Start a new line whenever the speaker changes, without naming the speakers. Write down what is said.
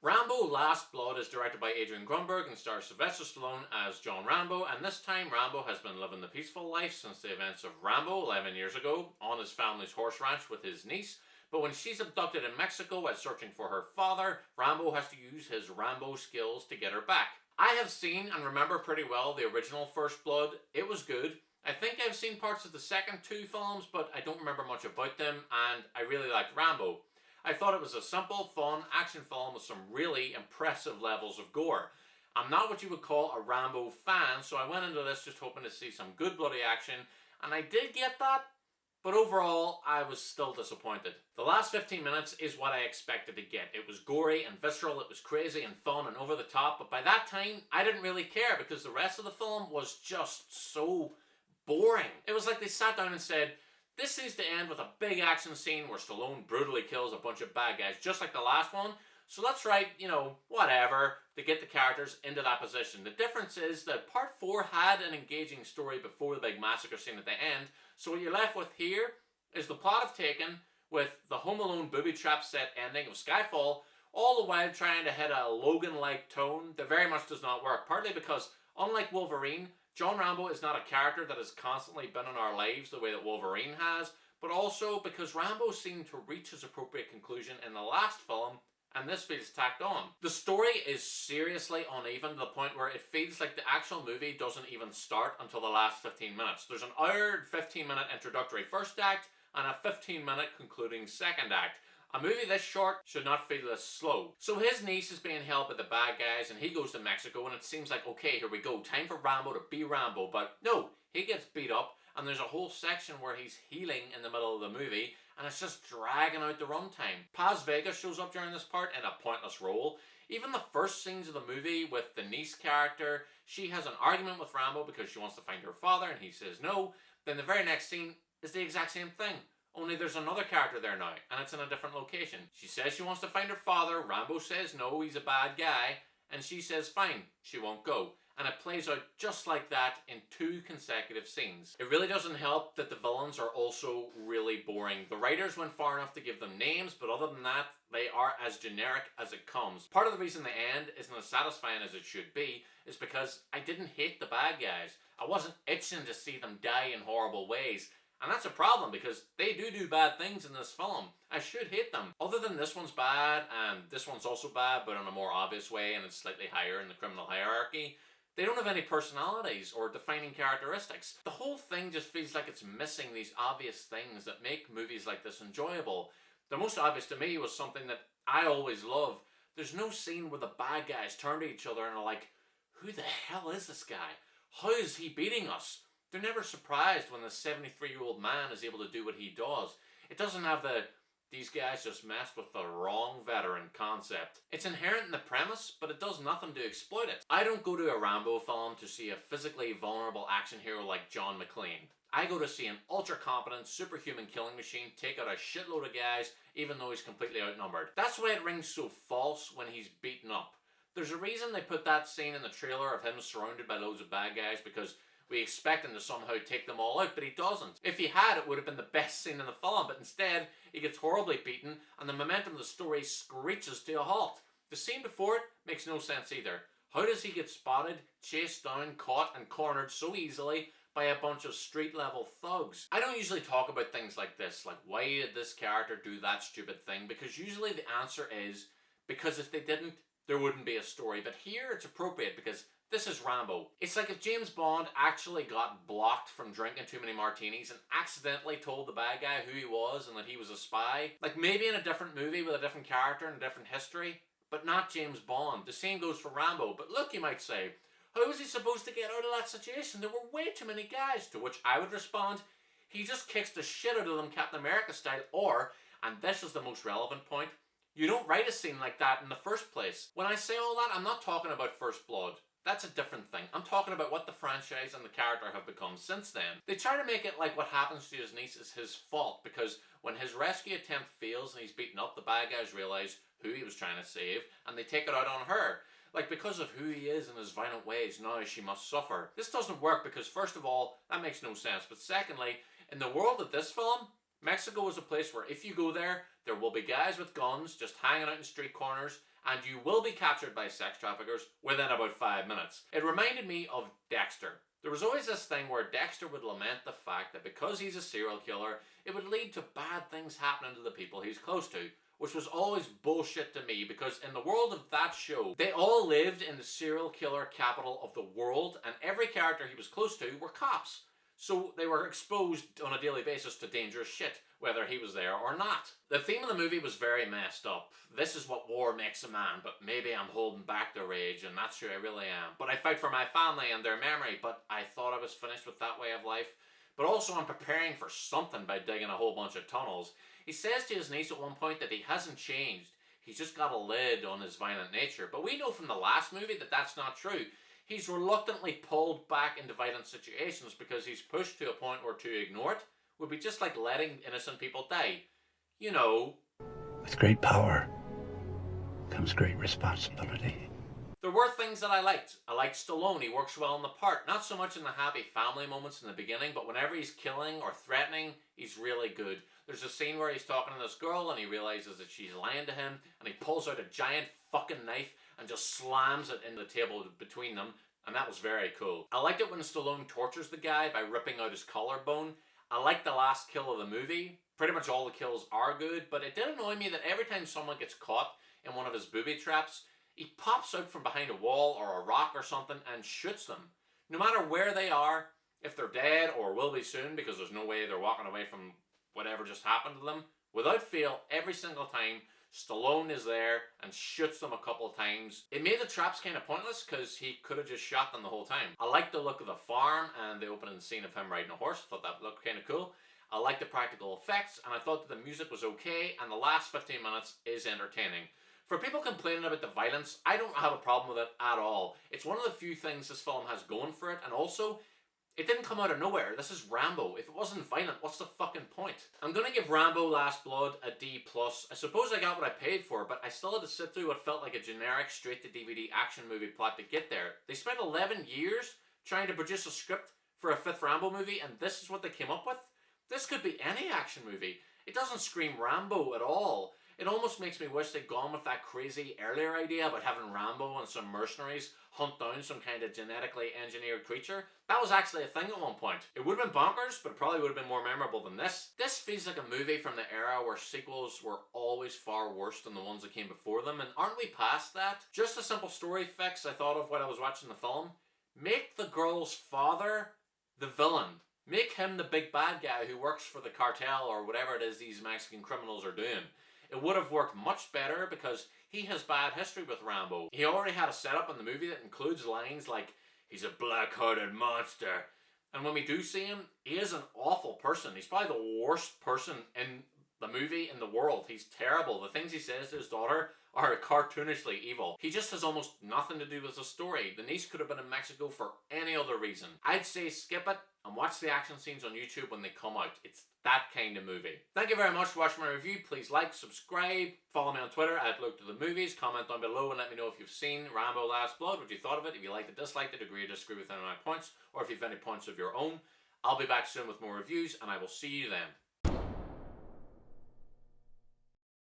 Rambo Last Blood is directed by Adrian Grunberg and stars Sylvester Stallone as John Rambo, and this time Rambo has been living the peaceful life since the events of Rambo 11 years ago on his family's horse ranch with his niece. But when she's abducted in Mexico while searching for her father, Rambo has to use his Rambo skills to get her back. I have seen and remember pretty well the original First Blood. It was good. I think I've seen parts of the second two films, but I don't remember much about them, and I really liked Rambo. I thought it was a simple, fun action film with some really impressive levels of gore. I'm not what you would call a Rambo fan, so I went into this just hoping to see some good bloody action, and I did get that, but overall, I was still disappointed. The last 15 minutes is what I expected to get. It was gory and visceral, it was crazy and fun and over the top, but by that time, I didn't really care because the rest of the film was just so boring. It was like they sat down and said, this needs to end with a big action scene where Stallone brutally kills a bunch of bad guys, just like the last one. So let's write, whatever, to get the characters into that position. The difference is that part 4 had an engaging story before the big massacre scene at the end. So what you're left with here is the plot of Taken with the Home Alone booby trap set ending of Skyfall, all the while trying to hit a Logan-like tone that very much does not work. Partly because, unlike Wolverine, John Rambo is not a character that has constantly been in our lives the way that Wolverine has, but also because Rambo seemed to reach his appropriate conclusion in the last film, and this feels tacked on. The story is seriously uneven to the point where it feels like the actual movie doesn't even start until the last 15 minutes. There's an hour and 15-minute introductory first act, and a 15-minute concluding second act. A movie this short should not feel this slow. So his niece is being held by the bad guys and he goes to Mexico and it seems like, okay, here we go, time for Rambo to be Rambo. But no, he gets beat up and there's a whole section where he's healing in the middle of the movie and it's just dragging out the runtime. Paz Vega shows up during this part in a pointless role. Even the first scenes of the movie with the niece character, she has an argument with Rambo because she wants to find her father and he says no. Then the very next scene is the exact same thing. Only there's another character there now, and it's in a different location. She says she wants to find her father, Rambo says no, he's a bad guy, and she says fine, she won't go. And it plays out just like that in 2 consecutive scenes. It really doesn't help that the villains are also really boring. The writers went far enough to give them names, but other than that, they are as generic as it comes. Part of the reason the end isn't as satisfying as it should be is because I didn't hate the bad guys. I wasn't itching to see them die in horrible ways. And that's a problem because they do bad things in this film. I should hate them. Other than this one's bad, and this one's also bad, but in a more obvious way, and it's slightly higher in the criminal hierarchy, they don't have any personalities or defining characteristics. The whole thing just feels like it's missing these obvious things that make movies like this enjoyable. The most obvious to me was something that I always love. There's no scene where the bad guys turn to each other and are like, who the hell is this guy? How is he beating us? They're never surprised when the 73-year-old man is able to do what he does. It doesn't have the, these guys just messed with the wrong veteran concept. It's inherent in the premise, but it does nothing to exploit it. I don't go to a Rambo film to see a physically vulnerable action hero like John McClane. I go to see an ultra-competent, superhuman killing machine take out a shitload of guys, even though he's completely outnumbered. That's why it rings so false when he's beaten up. There's a reason they put that scene in the trailer of him surrounded by loads of bad guys, because we expect him to somehow take them all out, but he doesn't. If he had, it would have been the best scene in the film, but instead, he gets horribly beaten, and the momentum of the story screeches to a halt. The scene before it makes no sense either. How does he get spotted, chased down, caught, and cornered so easily by a bunch of street-level thugs? I don't usually talk about things like this, like why did this character do that stupid thing, because usually the answer is, because if they didn't, there wouldn't be a story. But here it's appropriate because this is Rambo. It's like if James Bond actually got blocked from drinking too many martinis and accidentally told the bad guy who he was and that he was a spy. Like maybe in a different movie with a different character and a different history, but not James Bond. The same goes for Rambo. But look, you might say, how was he supposed to get out of that situation? There were way too many guys. To which I would respond, he just kicks the shit out of them Captain America style, or, and this is the most relevant point, you don't write a scene like that in the first place. When I say all that, I'm not talking about First Blood. That's a different thing. I'm talking about what the franchise and the character have become since then. They try to make it like what happens to his niece is his fault, because when his rescue attempt fails and he's beaten up, the bad guys realise who he was trying to save, and they take it out on her. Like, because of who he is and his violent ways, now she must suffer. This doesn't work because, first of all, that makes no sense. But secondly, in the world of this film, Mexico is a place where if you go there, there will be guys with guns just hanging out in street corners, and you will be captured by sex traffickers within about 5 minutes. It reminded me of Dexter. There was always this thing where Dexter would lament the fact that because he's a serial killer, it would lead to bad things happening to the people he's close to, which was always bullshit to me because in the world of that show, they all lived in the serial killer capital of the world, and every character he was close to were cops. So they were exposed on a daily basis to dangerous shit, whether he was there or not. The theme of the movie was very messed up. This is what war makes a man, but maybe I'm holding back the rage, and that's who I really am. But I fight for my family and their memory, but I thought I was finished with that way of life. But also I'm preparing for something by digging a whole bunch of tunnels. He says to his niece at one point that he hasn't changed. He's just got a lid on his violent nature. But we know from the last movie that that's not true. He's reluctantly pulled back into violent situations because he's pushed to a point where to ignore it would be just like letting innocent people die. You know.
With great power comes great responsibility.
There were things that I liked. I liked Stallone, he works well in the part. Not so much in the happy family moments in the beginning, but whenever he's killing or threatening, he's really good. There's a scene where he's talking to this girl and he realizes that she's lying to him, and he pulls out a giant fucking knife and just slams it into the table between them, and that was very cool. I liked it when Stallone tortures the guy by ripping out his collarbone. I liked the last kill of the movie. Pretty much all the kills are good, but it did annoy me that every time someone gets caught in one of his booby traps, he pops out from behind a wall or a rock or something and shoots them. No matter where they are, if they're dead or will be soon because there's no way they're walking away from whatever just happened to them, without fail, every single time, Stallone is there and shoots them a couple of times. It made the traps kind of pointless because he could have just shot them the whole time. I liked the look of the farm and the opening scene of him riding a horse. I thought that looked kind of cool. I liked the practical effects, and I thought that the music was okay, and the last 15 minutes is entertaining. For people complaining about the violence, I don't have a problem with it at all. It's one of the few things this film has going for it, and also, it didn't come out of nowhere. This is Rambo. If it wasn't violent, what's the fucking point? I'm gonna give Rambo Last Blood a D+. I suppose I got what I paid for, but I still had to sit through what felt like a generic straight-to-DVD action movie plot to get there. They spent 11 years trying to produce a script for a fifth Rambo movie, and this is what they came up with? This could be any action movie. It doesn't scream Rambo at all. It almost makes me wish they'd gone with that crazy earlier idea about having Rambo and some mercenaries hunt down some kind of genetically engineered creature. That was actually a thing at one point. It would have been bonkers, but it probably would have been more memorable than this. This feels like a movie from the era where sequels were always far worse than the ones that came before them, and aren't we past that? Just a simple story fix I thought of when I was watching the film. Make the girl's father the villain. Make him the big bad guy who works for the cartel or whatever it is these Mexican criminals are doing. It would have worked much better because he has bad history with Rambo. He already had a setup in the movie that includes lines like, he's a black-hearted monster. And when we do see him, he is an awful person. He's probably the worst person in the movie in the world. He's terrible. The things he says to his daughter are cartoonishly evil. He just has almost nothing to do with the story. The niece could have been in Mexico for any other reason. I'd say skip it and watch the action scenes on YouTube when they come out. It's that kind of movie. Thank you very much for watching my review. Please like, subscribe, follow me on Twitter at Look to the Movies, comment down below and let me know if you've seen Rambo Last Blood, what you thought of it, if you liked it, disliked it, agree or disagree with any of my points, or if you have any points of your own. I'll be back soon with more reviews, and I will see you then.